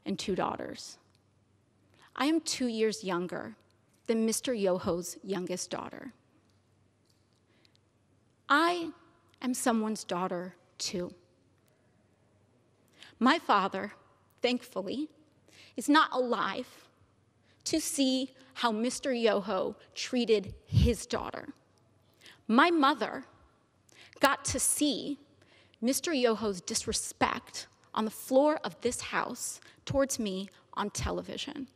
and 2 daughters. I am 2 years younger than Mr. Yoho's youngest daughter. I am someone's daughter too. My father, thankfully, is not alive to see how Mr. Yoho treated his daughter. My mother got to see Mr. Yoho's disrespect on the floor of this house towards me on television.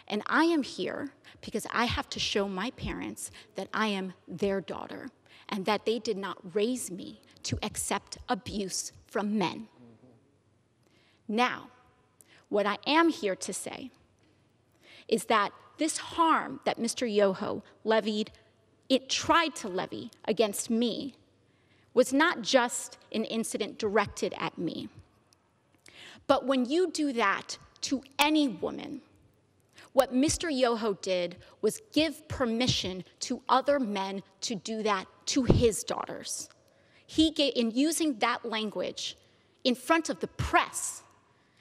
And I am here because I have to show my parents that I am their daughter and that they did not raise me to accept abuse from men. Now, what I am here to say is that this harm that Mr. Yoho tried to levy against me was not just an incident directed at me. But when you do that to any woman, what Mr. Yoho did was give permission to other men to do that to his daughters. In using that language in front of the press,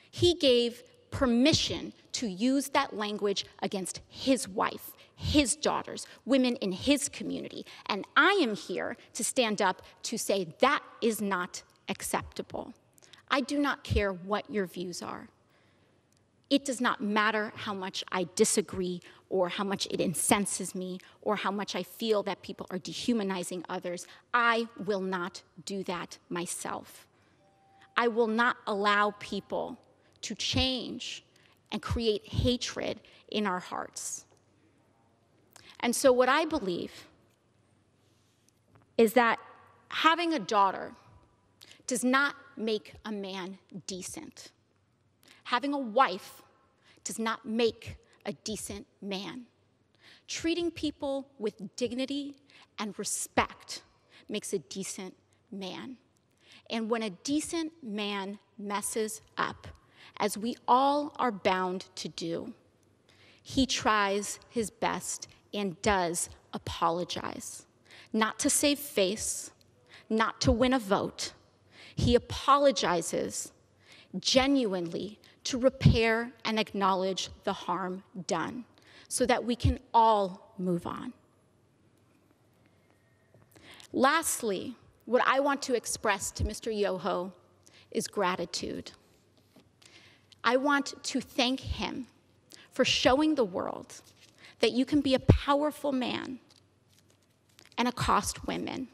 he gave permission to use that language against his wife, his daughters, women in his community. And I am here to stand up to say that is not acceptable. I do not care what your views are. It does not matter how much I disagree or how much it incenses me or how much I feel that people are dehumanizing others. I will not do that myself. I will not allow people to change and create hatred in our hearts. And so what I believe is that having a daughter does not make a man decent. Having a wife does not make a decent man. Treating people with dignity and respect makes a decent man. And when a decent man messes up, as we all are bound to do, he tries his best and does apologize. Not to save face, not to win a vote. He apologizes genuinely to repair and acknowledge the harm done so that we can all move on. Lastly, what I want to express to Mr. Yoho is gratitude. I want to thank him for showing the world that you can be a powerful man and accost women.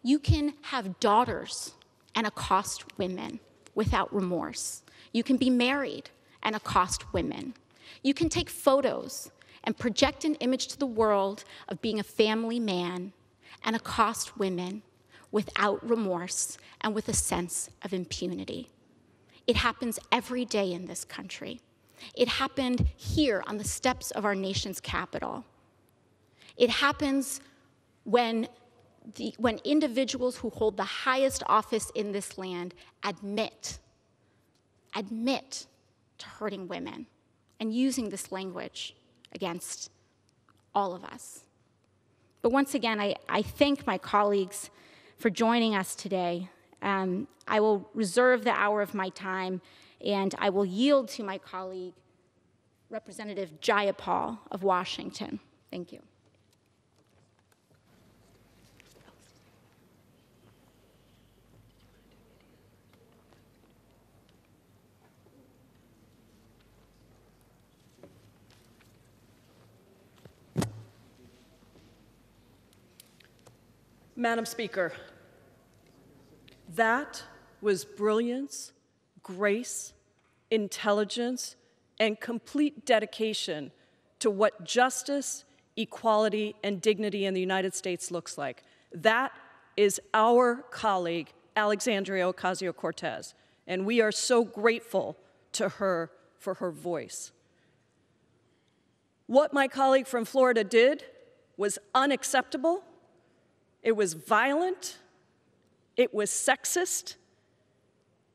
You can have daughters and accost women without remorse. You can be married and accost women. You can take photos and project an image to the world of being a family man and accost women without remorse and with a sense of impunity. It happens every day in this country. It happened here on the steps of our nation's capital. It happens when individuals who hold the highest office in this land admit to hurting women and using this language against all of us. But once again, I thank my colleagues for joining us today. I will reserve the hour of my time, and I will yield to my colleague, Representative Jayapal of Washington. Thank you. Madam Speaker, that was brilliance, grace, intelligence, and complete dedication to what justice, equality, and dignity in the United States looks like. That is our colleague, Alexandria Ocasio-Cortez, and we are so grateful to her for her voice. What my colleague from Florida did was unacceptable. It was violent, it was sexist,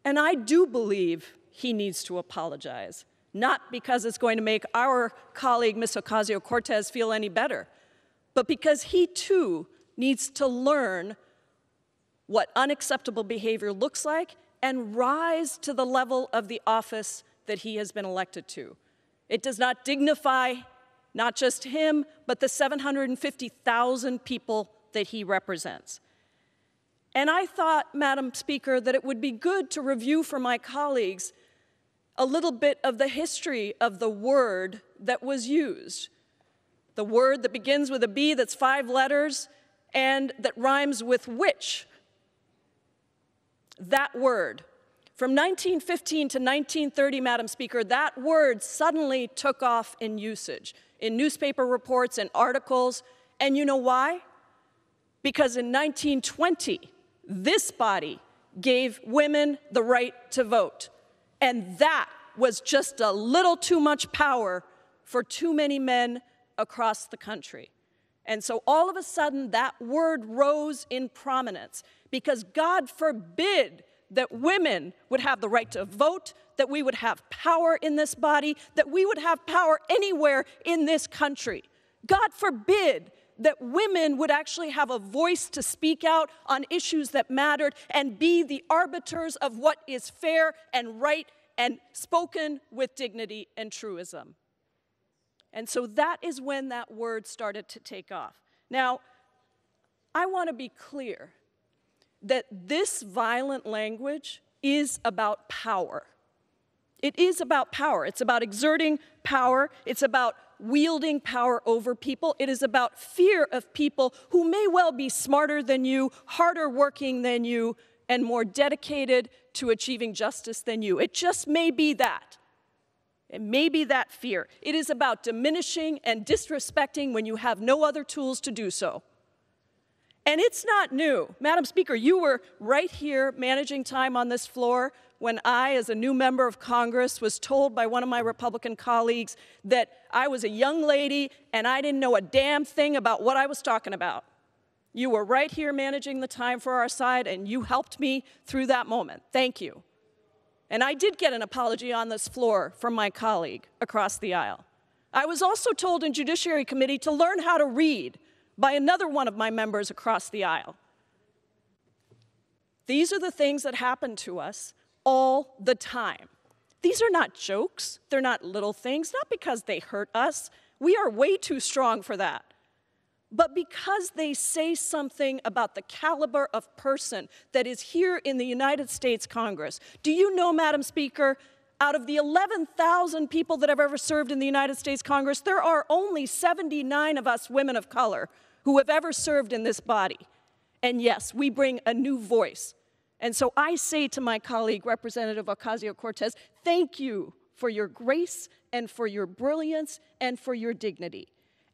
and I do believe he needs to apologize, not because it's going to make our colleague, Ms. Ocasio-Cortez, feel any better, but because he too needs to learn what unacceptable behavior looks like and rise to the level of the office that he has been elected to. It does not dignify not just him, but the 750,000 people that he represents. And I thought, Madam Speaker, that it would be good to review for my colleagues a little bit of the history of the word that was used. The word that begins with a B that's 5 letters and that rhymes with which. That word. From 1915 to 1930, Madam Speaker, that word suddenly took off in usage, in newspaper reports and articles. And you know why? Because in 1920, this body gave women the right to vote. And that was just a little too much power for too many men across the country. And so all of a sudden, that word rose in prominence because God forbid that women would have the right to vote, that we would have power in this body, that we would have power anywhere in this country. God forbid that women would actually have a voice to speak out on issues that mattered and be the arbiters of what is fair and right and spoken with dignity and truism. And so that is when that word started to take off. Now, I want to be clear that this violent language is about power. It is about power. It's about exerting power. It's about wielding power over people. It is about fear of people who may well be smarter than you, harder working than you, and more dedicated to achieving justice than you. It just may be that. It may be that fear. It is about diminishing and disrespecting when you have no other tools to do so. And it's not new. Madam Speaker, you were right here managing time on this floor when I, as a new member of Congress, was told by one of my Republican colleagues that I was a young lady and I didn't know a damn thing about what I was talking about. You were right here managing the time for our side, and you helped me through that moment. Thank you. And I did get an apology on this floor from my colleague across the aisle. I was also told in Judiciary Committee to learn how to read by another one of my members across the aisle. These are the things that happen to us all the time. These are not jokes. They're not little things, not because they hurt us. We are way too strong for that. But because they say something about the caliber of person that is here in the United States Congress. Do you know, Madam Speaker, out of the 11,000 people that have ever served in the United States Congress, there are only 79 of us women of color who have ever served in this body. And yes, we bring a new voice. And so I say to my colleague, Representative Ocasio-Cortez, thank you for your grace and for your brilliance and for your dignity.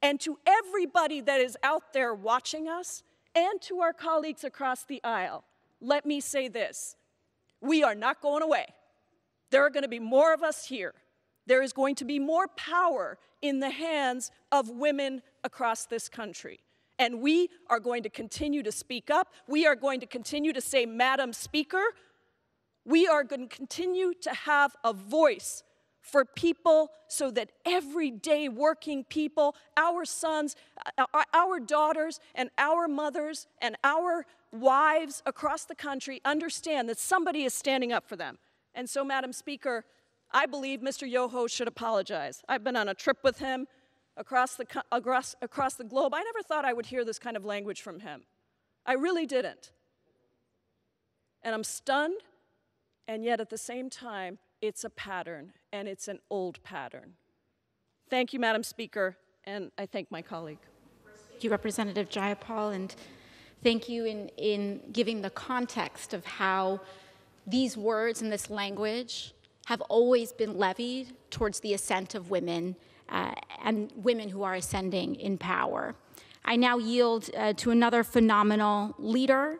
And to everybody that is out there watching us, and to our colleagues across the aisle, let me say this. We are not going away. There are going to be more of us here. There is going to be more power in the hands of women across this country. And we are going to continue to speak up. We are going to continue to say, Madam Speaker. We are going to continue to have a voice for people so that everyday working people, our sons, our daughters, and our mothers, and our wives across the country understand that somebody is standing up for them. And so, Madam Speaker, I believe Mr. Yoho should apologize. I've been on a trip with him across the globe. I never thought I would hear this kind of language from him. I really didn't. And I'm stunned, and yet at the same time, it's a pattern, and it's an old pattern. Thank you, Madam Speaker, and I thank my colleague. Thank you, Representative Jayapal, and thank you in giving the context of how these words and this language have always been levied towards the ascent of women and women who are ascending in power. I now yield to another phenomenal leader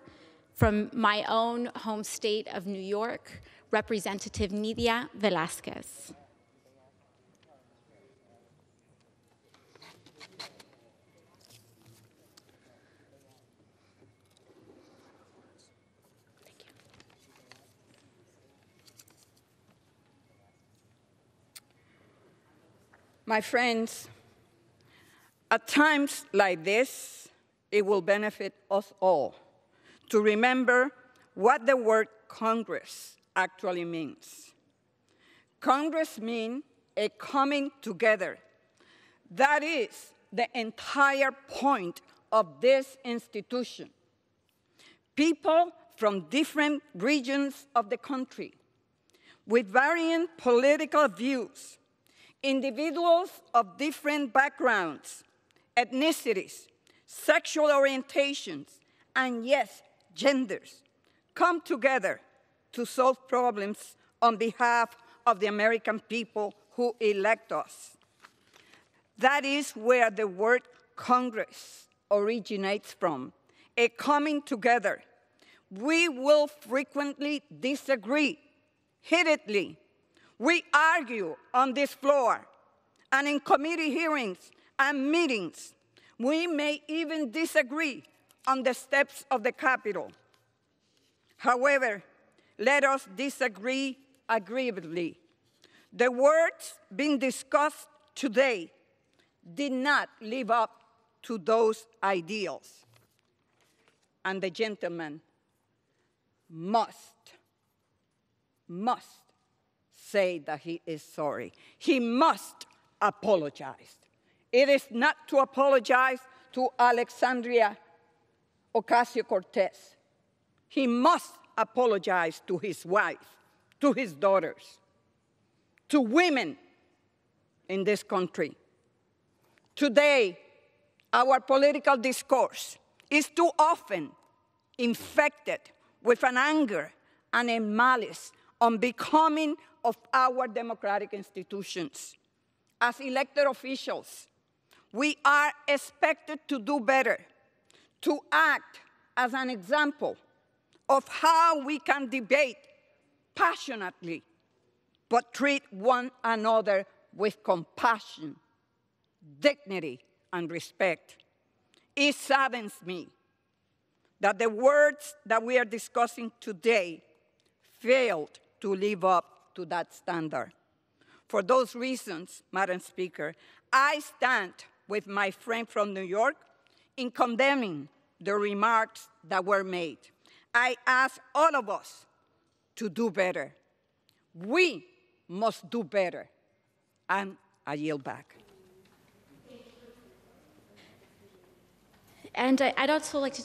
from my own home state of New York, Representative Nydia Velázquez. My friends, at times like this, it will benefit us all to remember what the word Congress actually means. Congress means a coming together. That is the entire point of this institution. People from different regions of the country, with varying political views, individuals of different backgrounds, ethnicities, sexual orientations, and yes, genders, come together to solve problems on behalf of the American people who elect us. That is where the word Congress originates from, a coming together. We will frequently disagree, heatedly. We argue on this floor and in committee hearings and meetings. We may even disagree on the steps of the Capitol. However, let us disagree agreeably. The words being discussed today did not live up to those ideals. And the gentleman must say that he is sorry. He must apologize. It is not to apologize to Alexandria Ocasio-Cortez. He must apologize to his wife, to his daughters, to women in this country. Today, our political discourse is too often infected with an anger and a malice unbecoming of our democratic institutions. As elected officials, we are expected to do better, to act as an example of how we can debate passionately, but treat one another with compassion, dignity, and respect. It saddens me that the words that we are discussing today failed to live up to that standard. For those reasons, Madam Speaker, I stand with my friend from New York in condemning the remarks that were made. I ask all of us to do better. We must do better. And I yield back. And I'd also like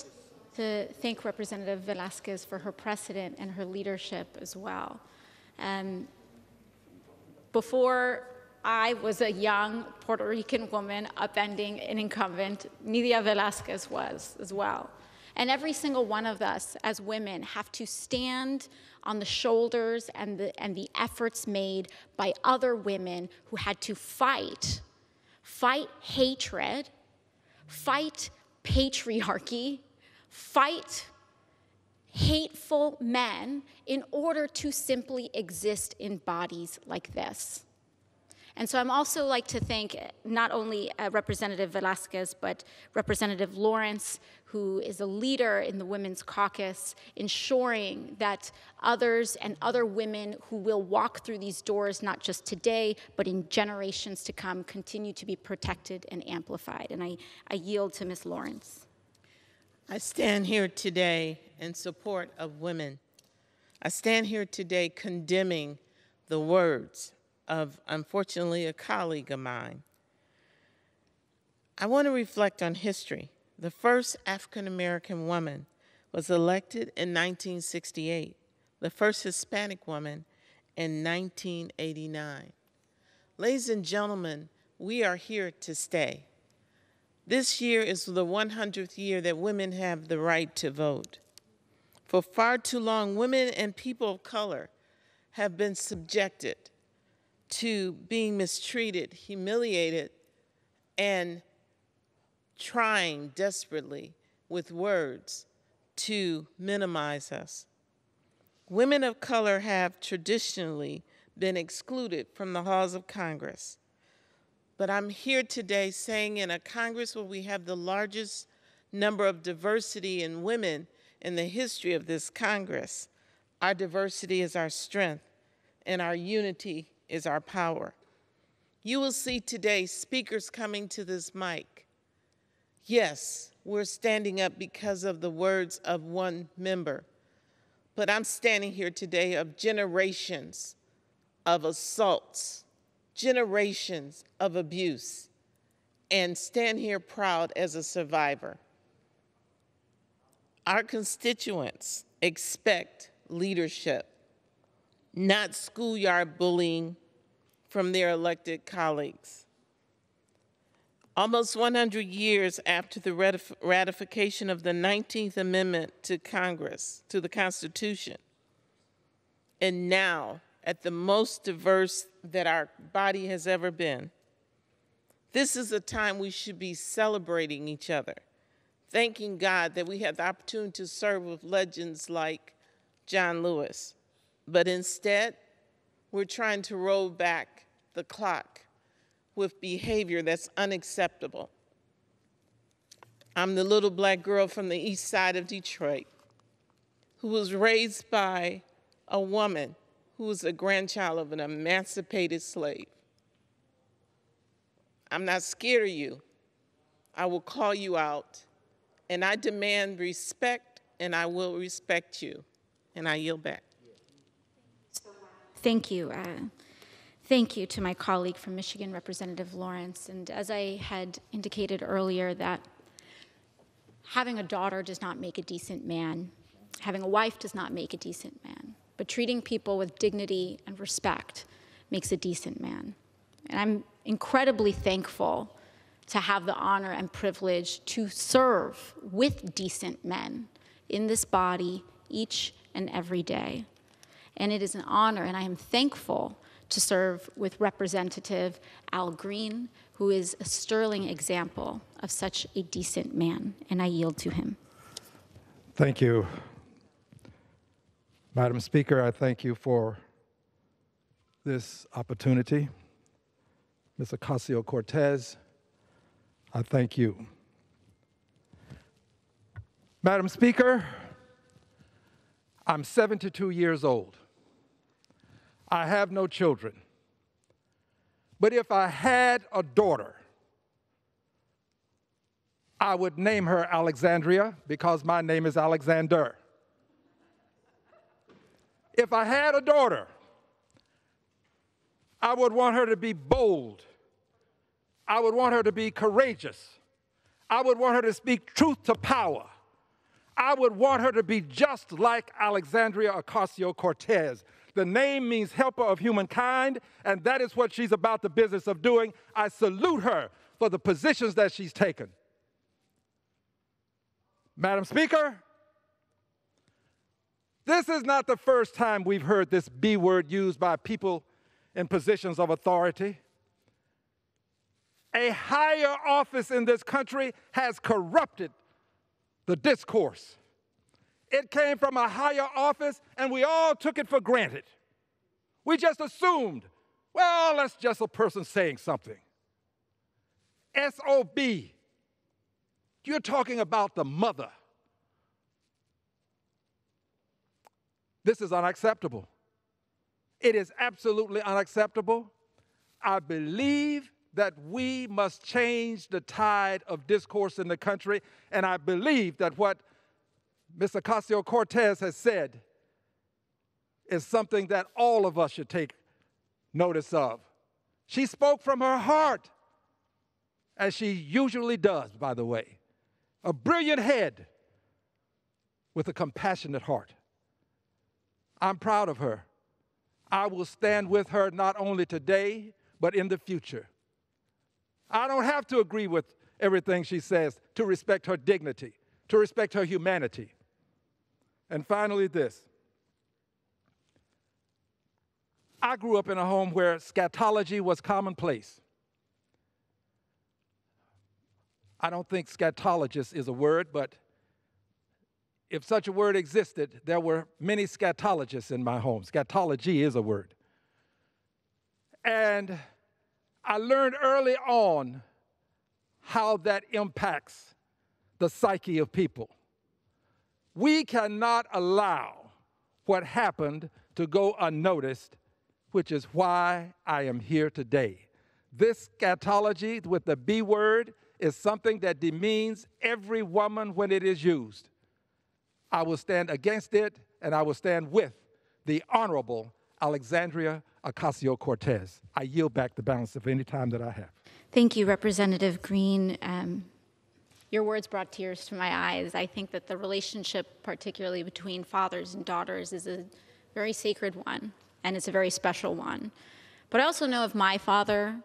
to thank Representative Velasquez for her precedent and her leadership as well. Before I was a young Puerto Rican woman upending an incumbent, Nidia Velasquez was as well. And every single one of us as women have to stand on the shoulders and the efforts made by other women who had to fight hatred, fight patriarchy, fight hateful men in order to simply exist in bodies like this. And so I'm also like to thank not only Representative Velasquez, but Representative Lawrence, who is a leader in the Women's Caucus, ensuring that others and other women who will walk through these doors, not just today, but in generations to come, continue to be protected and amplified. And I yield to Ms. Lawrence. I stand here today in support of women. I stand here today condemning the words of, unfortunately, a colleague of mine. I want to reflect on history. The first African-American woman was elected in 1968, the first Hispanic woman in 1989. Ladies and gentlemen, we are here to stay. This year is the 100th year that women have the right to vote. For far too long, women and people of color have been subjected to being mistreated, humiliated, and trying desperately with words to minimize us. Women of color have traditionally been excluded from the halls of Congress. But I'm here today saying in a Congress where we have the largest number of diversity in women in the history of this Congress, our diversity is our strength and our unity is our power. You will see today speakers coming to this mic. Yes, we're standing up because of the words of one member, but I'm standing here today of generations of assaults, generations of abuse, and stand here proud as a survivor. Our constituents expect leadership, not schoolyard bullying from their elected colleagues. Almost 100 years after the ratification of the 19th Amendment to Congress, to the Constitution, and now at the most diverse that our body has ever been, this is a time we should be celebrating each other, thanking God that we have the opportunity to serve with legends like John Lewis. But instead, we're trying to roll back the clock with behavior that's unacceptable. I'm the little black girl from the east side of Detroit who was raised by a woman who was a grandchild of an emancipated slave. I'm not scared of you. I will call you out, and I demand respect, and I will respect you. And I yield back. Thank you. Thank you to my colleague from Michigan, Representative Lawrence. And as I had indicated earlier, that having a daughter does not make a decent man. Having a wife does not make a decent man. But treating people with dignity and respect makes a decent man. And I'm incredibly thankful to have the honor and privilege to serve with decent men in this body each and every day. And it is an honor, and I am thankful to serve with Representative Al Green, who is a sterling example of such a decent man, and I yield to him. Thank you. Madam Speaker, I thank you for this opportunity. Ms. Ocasio-Cortez, I thank you. Madam Speaker, I'm 72 years old. I have no children. But if I had a daughter, I would name her Alexandria because my name is Alexander. If I had a daughter, I would want her to be bold. I would want her to be courageous. I would want her to speak truth to power. I would want her to be just like Alexandria Ocasio-Cortez. The name means helper of humankind, and that is what she's about the business of doing. I salute her for the positions that she's taken. Madam Speaker, this is not the first time we've heard this B word used by people in positions of authority. A higher office in this country has corrupted the discourse. It came from a higher office, and we all took it for granted. We just assumed, well, that's just a person saying something. SOB, you're talking about the mother. This is unacceptable. It is absolutely unacceptable. I believe that we must change the tide of discourse in the country, and I believe that what Ms. Ocasio-Cortez has said is something that all of us should take notice of. She spoke from her heart, as she usually does, by the way. A brilliant head with a compassionate heart. I'm proud of her. I will stand with her not only today, but in the future. I don't have to agree with everything she says to respect her dignity, to respect her humanity. And finally, this. I grew up in a home where scatology was commonplace. I don't think scatologist is a word, but if such a word existed, there were many scatologists in my home. Scatology is a word. And I learned early on how that impacts the psyche of people. We cannot allow what happened to go unnoticed, which is why I am here today. This scatology with the B word is something that demeans every woman when it is used. I will stand against it. and I will stand with the Honorable Alexandria Ocasio-Cortez. I yield back the balance of any time that I have. Thank you, Representative Green. Your words brought tears to my eyes. I think that the relationship, particularly between fathers and daughters, is a very sacred one, and it's a very special one. But I also know if my father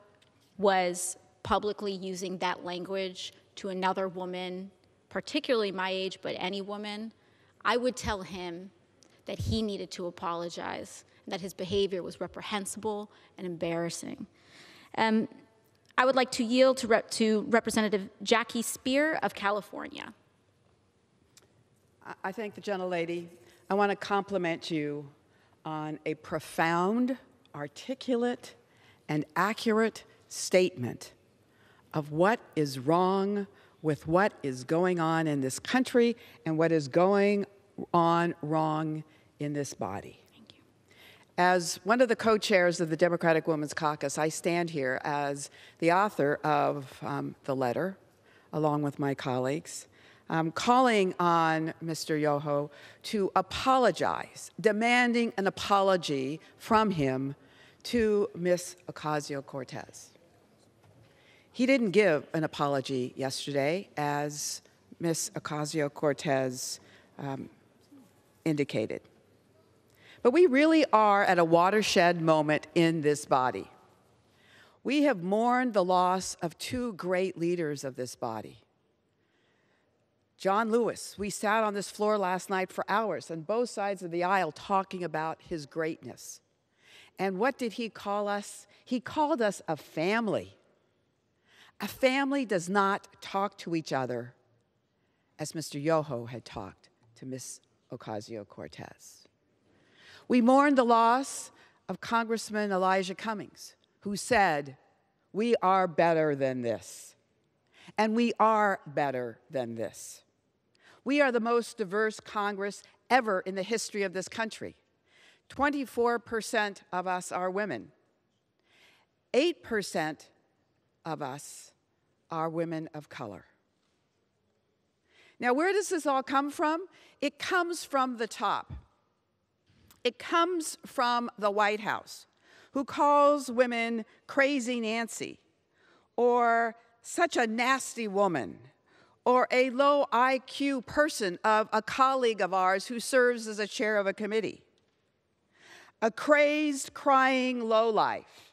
was publicly using that language to another woman, particularly my age, but any woman, I would tell him that he needed to apologize, and that his behavior was reprehensible and embarrassing. I would like to yield to Representative Jackie Spear of California. I thank the gentlelady. I want to compliment you on a profound, articulate, and accurate statement of what is wrong with what is going on in this country and what is going on wrong in this body. Thank you. As one of the co-chairs of the Democratic Women's Caucus, I stand here as the author of the letter, along with my colleagues, calling on Mr. Yoho to apologize, demanding an apology from him to Ms. Ocasio-Cortez. He didn't give an apology yesterday, as Ms. Ocasio-Cortez indicated. But we really are at a watershed moment in this body. We have mourned the loss of two great leaders of this body. John Lewis, we sat on this floor last night for hours on both sides of the aisle talking about his greatness. And what did he call us? He called us a family. A family does not talk to each other as Mr. Yoho had talked to Ms. Ocasio-Cortez. We mourn the loss of Congressman Elijah Cummings, who said, "We are better than this." And we are better than this. We are the most diverse Congress ever in the history of this country. 24% of us are women. 8% of us are women of color. Now, where does this all come from? It comes from the top. It comes from the White House, who calls women crazy Nancy, or such a nasty woman, or a low IQ person of a colleague of ours who serves as a chair of a committee. A crazed, crying lowlife.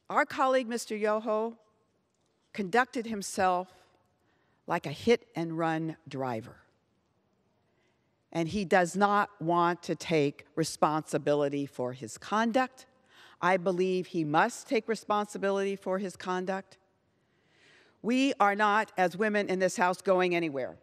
Our colleague, Mr. Yoho, conducted himself like a hit-and-run driver. And he does not want to take responsibility for his conduct. I believe he must take responsibility for his conduct. We are not, as women in this House, going anywhere.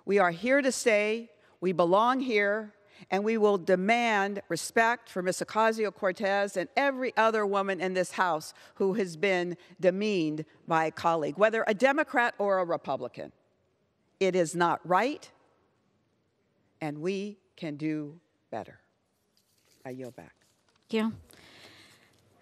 We are here to stay. We belong here. And we will demand respect for Ms. Ocasio-Cortez and every other woman in this House who has been demeaned by a colleague, whether a Democrat or a Republican. It is not right, and we can do better. I yield back. Thank you.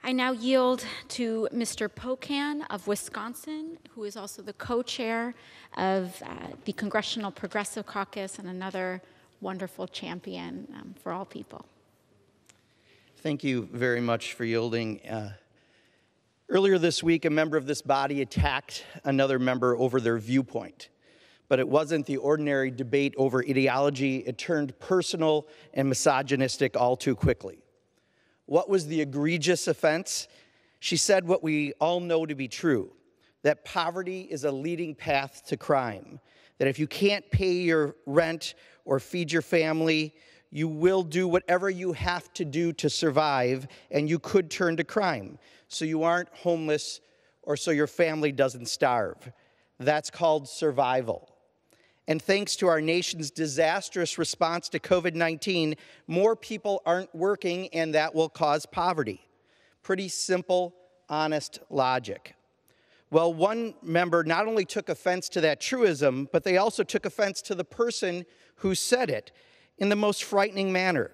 I now yield to Mr. Pocan of Wisconsin, who is also the co-chair of the Congressional Progressive Caucus and another wonderful champion for all people. Thank you very much for yielding. Earlier this week, a member of this body attacked another member over their viewpoint. But it wasn't the ordinary debate over ideology. It turned personal and misogynistic all too quickly. What was the egregious offense? She said what we all know to be true, that poverty is a leading path to crime, that if you can't pay your rent or feed your family, you will do whatever you have to do to survive, and you could turn to crime, so you aren't homeless or so your family doesn't starve. That's called survival. And thanks to our nation's disastrous response to COVID-19, more people aren't working, and that will cause poverty. Pretty simple, honest logic. Well, one member not only took offense to that truism, but they also took offense to the person who said it in the most frightening manner.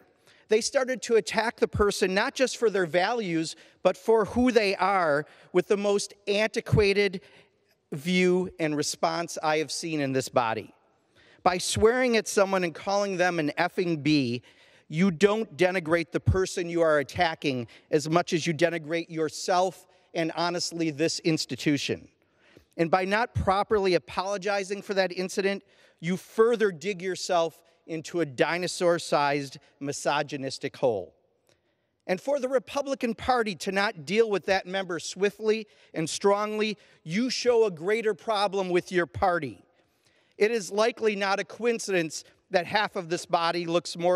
They started to attack the person not just for their values, but for who they are, with the most antiquated view and response I have seen in this body. By swearing at someone and calling them an effing B, you don't denigrate the person you are attacking as much as you denigrate yourself and, honestly, this institution. And by not properly apologizing for that incident, you further dig yourself into a dinosaur-sized misogynistic hole. And for the Republican Party to not deal with that member swiftly and strongly, you show a greater problem with your party. It is likely not a coincidence that half of this body looks more